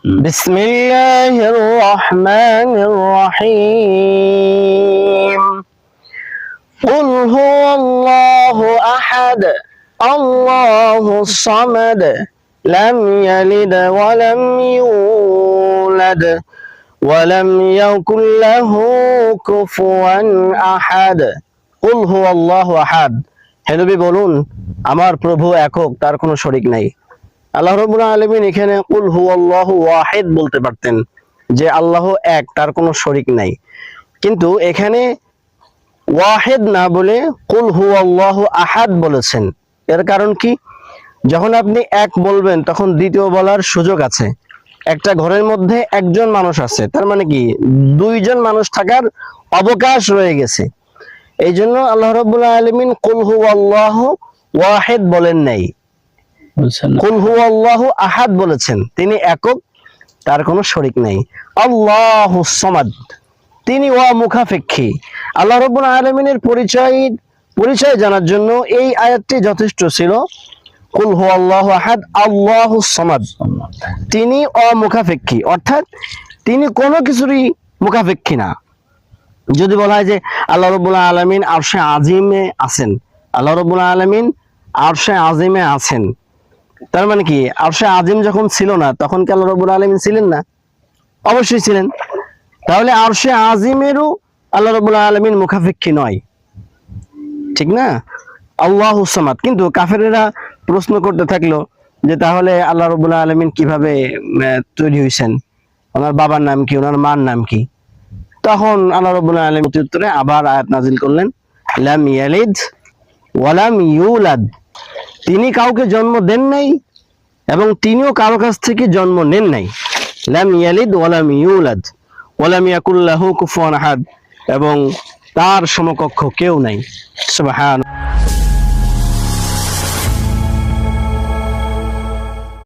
بسم الله الرحمن الرحيم قل هو الله أحد الله الصمد لم يلد ولم يولد ولم يكن له كفوا أحد قل هو الله أحد হে নবী বলুন আমার প্রভু একক, তার কোনো শরীক নাই। আল্লাহ রাব্বুল আলামিন এখানে কুল হুয়াল্লাহু ওয়াহিদ বলতে পারতেন, যে আল্লাহ এক, তার কোনো শরীক নাই, কিন্তু এখানে ওয়াহিদ না বলে কুল হুয়াল্লাহু আহাদ বলেছেন। এর কারণ কি? যখন আপনি এক বলবেন তখন দ্বিতীয় বলার সুযোগ আছে। একটা ঘরের মধ্যে একজন মানুষ আছে, তার মানে কি দুইজন মানুষ থাকার অবকাশ রয়ে গেছে। এই জন্য আল্লাহ রাব্বুল আলামিন কুল হুয়াল্লাহু ওয়াহিদ বলেন নাই, কুল হুয়াল্লাহু আহাদ বলেছেন। তিনি একক, তার কোনো শরীক নাই। আল্লাহুস সামাদ, তিনি অমুখাপেক্ষী। আল্লাহ রাব্বুল আলামিনের পরিচয় জানার জন্য এই আয়াতটি যথেষ্ট ছিল। কুল হুয়াল্লাহু আহাদ আল্লাহুস সামাদ, তিনি অমুখাপেক্ষী, অর্থাৎ তিনি কোনো কিছুরই মুখাপেক্ষী না। যদি বলা হয় যে আল্লাহ রাব্বুল আলামিন আরশে আজিমে আছেন, আল্লাহ রাব্বুল আলামিন আরশে আজিমে আছেন, তার মানে কি আরশে আজিম যখন ছিল না তখন কি আল্লাহ রাব্বুল আলামিন ছিলেন না? অবশ্যই ছিলেন। তাহলে আরশে আজিমেরও আল্লাহ রাব্বুল আলামিন মুখাপেক্ষী নয়, ঠিক না? আল্লাহুস সামাদ। কিন্তু কাফেরেরা প্রশ্ন করতে থাকলো যে তাহলে আল্লাহ রাব্বুল আলামিন কিভাবে তৈরি হয়েছেন, ওনার বাবার নাম কি, ওনার মার নাম কি? তখন আল্লাহ রাব্বুল আলামিন উত্তরে আবার আয়াত নাজিল করলেন, লাম ইয়ালিদ ওয়া লাম ইউলাদ, তিনি কাউকে জন্ম দেন নাই এবং তিনিও কারো কাছ থেকে জন্ম নেন নাই। লাম ইয়ালিদ ওয়া লাম ইউলাদ ওয়া লাম ইয়াকুল লাহু কুফুয়ান আহাদ, এবং তার সমকক্ষ কেউ নাই। সুবহানাল্লাহ।